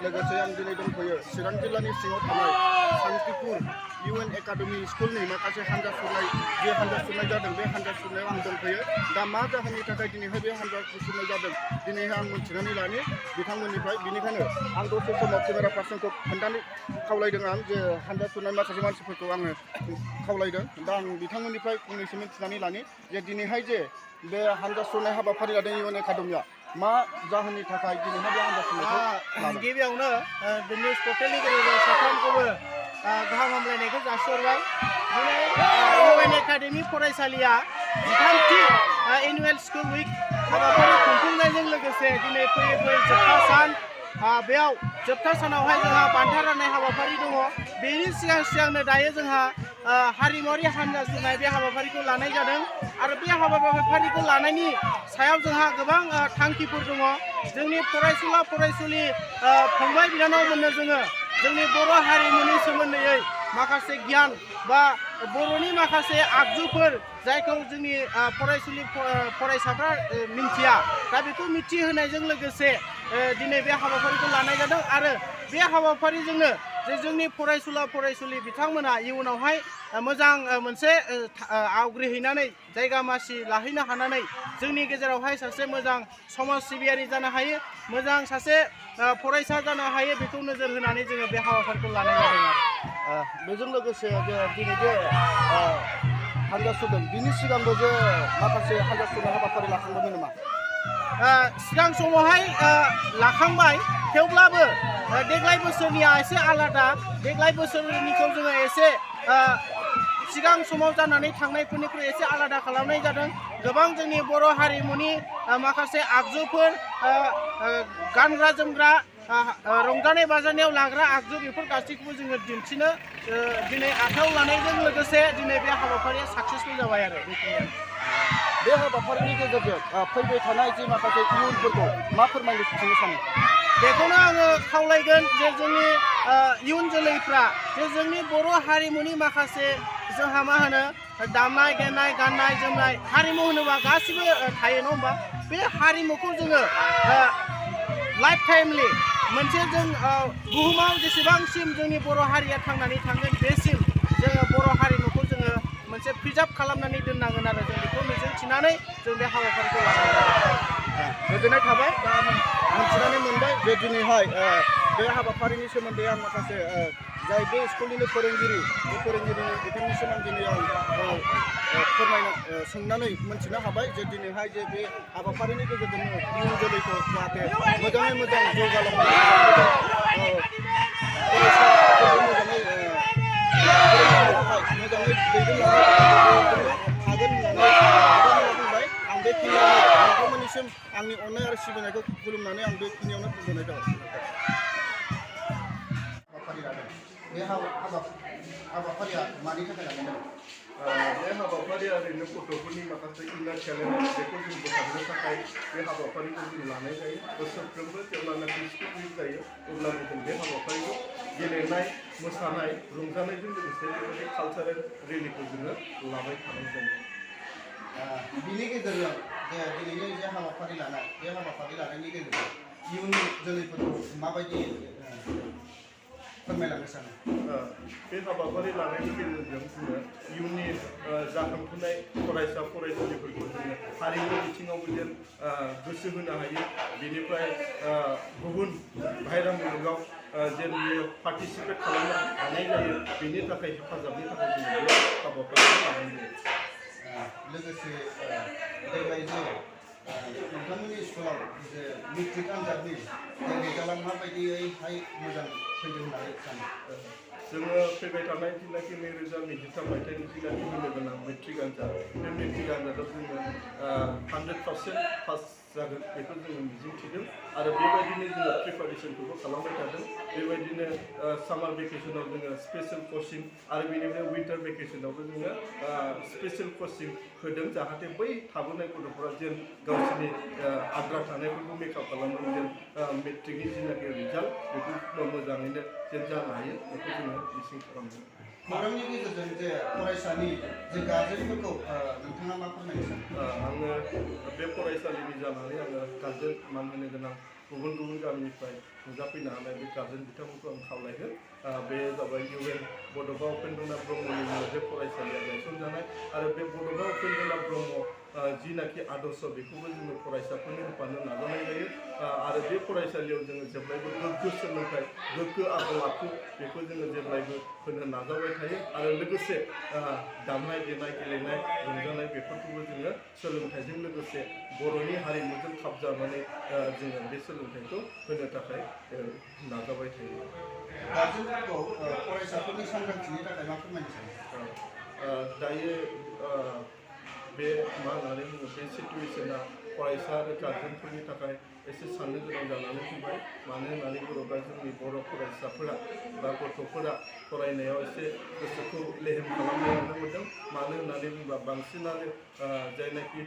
लोगोसे आं दिनै दंफैयो चिरां जिल्लानि सिङाव थानाय सान्तिपुर UN एकाडेमि स्कुलनि माखासे हान्जा सुरनाय जे हान्जा सुरनाय जादों बे हान्जा सुरनायाव आं दंफैयो दा मा जाहोननि थाखाय दिनैहाय बे हान्जा सुरनाय जादों दिनैहाय आं मोनथिनानै लानि बिथांमोननिफ्राय बिनिखायनो आं दसे समाव केमेरा पार्सनखौ खोन्थानो खावलायदों आं जे हान्जा सुरनाय माखासे मानसिफोरखौ आङो खावलायदों दा आं बिथांमोननिफ्राय फंनैसो मिथिनानै लानि जे दिनैहाय जे बे हान्जा सुरनाय हाबाफारि लादों UN एकाडेमिया मा जाहोननि थाखाय दिनैहाय बे हान्जा सुरनायखौ गिबियावनो बे निउस पर्टेलनि गेजेरजों साफ्रोमखौबो गाहाम हामलायनायखौ जासिहरबाय दिनै UN एकाडेमि फरायसालिया 3थि एनुवेल स्कुल उइक हाबाफारि खुंफुंनायजों लोगोसे दिनै फैयै फैयै जोबथा सान बेयाव जोबथा सानावहाय जोंहा बान्था राननाय हाबाफारि दङ बेनि सिगांनो दायो जोंहा हारिमुआरि हान्जा सुरनाय बे हाबाफारिखौ लानाय जादों आरो बे हाबाफारिखौ लानायनि सायाव जोंहा गोबां थांखिफोर दङ जोंनि फरायसुला फरायसुलि फंबाय बिनानावमोननो जोङो जोंनि बर' हारिमुनि सोमोन्दै माखासे गियान बा बर'नि माखासे आगजुफोर जायखौ जोंनि फरायसुलि फरायसाफ्रा मिन्थिया दा बेखौ मिथिहोनायजों लोगोसे दिनै बे हाबाफारिखौ लानाय जादों आरो बे हाबाफारिजोंनो जे जोंनि फरायसुला फरायसुलि बिथांमोना इयुनावहाय मोजां मोनसे आवग्रिहैनानै जायगा मासि लाहैनो हानानै जोंनि गेजेरावहाय सासे मोजां समाज सिबियारि जानो हायो मोजां सासे फरायसा जानो हायो बेखौ नोजोर होनानै जोङो बे हाबाफारिखौ लानाय जादों आरो बेजों लोगोसे जे दिनै जे हान्जा सुरदों बिनि सिगांबो जे माखासे हान्जा सुरनाय हाबाफारि लाखांदोंमोन नामा सिगां समावहाय लाखांबाय थेवब्लाबो देग्लाय बोसोरनिया एसे आलादा देग्लाय बोसोरनिखौ जोङो एसे सिगां समाव जानानै थांनायफोरनिख्रुइ एसे आलादा खालामनाय जादों गोबां जोंनि बर' हारिमुनि माखासे आगजुफोर गानग्रा जोमग्रा रंजानाय बाजानायाव लाग्रा आगजु बेफोर गासैखौबो जोङो दिन्थिनो दिनै आखायाव लानायजों लोगोसे दिनै बे हाबाफारिया साक्सेसफुल जाबाय आरो बे हाबाफारिनि गेजेरजों फैबाय थानाय जे माखासे इयुनफोरखौ मा फोरमायनो सानो बेखौनो आङो खावलायगोन जे जोंनि इयुन जोलैफ्रा जे जोंनि बर' हारिमुनि माखासे जोंहा मा होनो दामनाय देनाय गाननाय जोमनाय हारिमु होनोबा गासिबो थायो नङा होमबा बे हारिमुखौ जोङो लाइफ टाइमलि मोनसे जों बुहुमाव जेसेबांसिम जोंनि बर' हारिया थांनानै थांगोन बेसिम जोङो बर' हारिमुखौ जोङो मोनसे प्रिजार्भ खालामनानै दोननांगोन आरो जों बेखौ मिजिं थिनानै जों बे हाबाफारिखौ लानांगोन गोजोननाय थाबाय दा मिथिनानै मोनबाय जे दिनैहाय बे हाबाफारिनि सोमोन्दै आं माखासे जाय बे स्कुलनिनो फोरोंगिरि बे फोरोंगिरिनि बिथांनिसिम आं दिनै फोरमायना सोंनानै मोनथिनो हाबाय जे दिनैहाय जे बे हाबाफारिनि गेजेरजोंनो इयुन जोलैखौ जाहाथे मोजाङै मोजां जौगालांनो मोजाङै दैदेनलांनो हागोन होननानै बुंबाय आं बेखिनियावनो नोंथांमोननिसिम आंनि अननाय आरो सिबिनायखौ खुलुमनानै आं बेखिनियावनो दोनथ'नाय जाबाय बे हाबाफारिया मानि थाखाय लानाय बे हाबाफारिया ओरैनो गथ'फोरनि माखासे इनार टेलेन्ट बेखौ जों बोखारनो थाखाय बे हाबाफारिखौ जों लानाय जायो बोसोरफ्रोमबो जेब्लानाखि स्कुल उइक जायो अब्लानो जों बे हाबाफारिखौ गेलेनाय मोसानाय रंजानायजों लोगोसे बेबायदि कालचारेल रेलिखौ जोङो लाबाय थानाय जायो बिनि गेजेरजों जे दिनैनि जे हाबाफारि लानाय बे हाबाफारि लानायनि गेजेरजों इयुननि जोलैफोरखौ माबायदि फोरमायलांनो सानो बे हाबाफारि लानायनि गेजेरजों जोङो इयुननि जाखांफुनाय फरायसा फरायसुलिफोरखौ जोङो हारिमु बिथिङावबो जेन गोसो होनो हायो बेनिफ्राय गुबुन बाहेरा मुलुगाव जेन बियो पार्टिसिपेट खालामनो हानाय जायो बेनि थाखाय हेफाजाबनि थाखाय जोङो बे हाबाफारिखौ लानाय जायो लोगोसे देग्लाय जे नोंथांमोननि स्कुलाव जे मेट्रिक आनजादनि रिजाल्टआ माबायदियैहाय मोजां फैदों होननानै सानो जोङो फैबाय थानाय जिनाखि 2023 मायथाइनि जिनाखि होनो गोनां मेट्रिक आनजाद बे मेट्रिक आनजादाव जोङो 100% पास जागोन बेखौ जोङो मिजिंथिदों आरो बेबायदिनो जोङो प्रिपारेसनखौबो खालामबाय थादों बेबायदिनो सामार भेकेसनाव जोङो स्पेशेल कचिं आरो बेनिफ्राय विन्टार भेकेसनावबो जोङो स्पेशेल कचिं होदों जाहाथे बै थाबोनाय गथ'फोरा जेन गावसोरनि आद्रा थानायफोरखौ मेकआप खालामनानै जेन मेट्रिकनि जिनाखि रिजाल्ट बेखौ मोजाङैनो जेन जानो हायो बेखौ जोङो मिजिं खालामदों खौरांनि गेजेरजों जे फरायसानि जे गार्जेनफोरखौ नोंथाङा मा फोरमायनो सानो आङो बे फरायसालिनि जानानै आङो गार्जेन मान होनो गोनां गुबुन गुबुन गामिनिफ्राय नुजाफैनो हानाय बे गार्जेन बिथांमोनखौ आं खावलायगोन बे जाबाय UN बड'फा उपेन्द्रनाथ ब्रह्मनि मुङाव बे फरायसालिया गायसनजानाय आरो बे बड'फा उपेन्द्रनाथ ब्रह्म जिनाखि आदर्श बेखौबो जोङो फरायसाफोरनो होफानो नाजानाय जायो आरो बे फरायसालियाव जोङो जेब्लायबो गोग्गो सोलोंथाइ गोग्गो आखल आखु बेखौ जोङो जेब्लायबो होनो नाजाबाय थायो आरो लोगोसे दामनाय देनाय गेलेनाय रंजानाय बेफोरखौबो जोङो सोलोंथाइजों लोगोसे बर'नि हारिमुजों खाबजानानै जोङो बे सोलोंथाइखौ होनो थाखाय नाजाबाय थायो गार्जेनफोरखौ फरायसाफोरनि सांग्रांथिनि थाखाय मा फोरमायनो सानो दायो बे मा होननानै बुङो बे सिटुवेसना फरायसा आरो गार्जेनफोरनि थाखाय एसे साननो गोनां जानानै फैबाय मानो होननानै बुङोब्ला जोंनि बर' फरायसाफोरा बा गथ'फोरा फरायनायाव एसे गोसोखौ लेहेम खालामनाय नुनो मोन्दों मानो होननानै बुङोब्ला बांसिनानो जायनाखि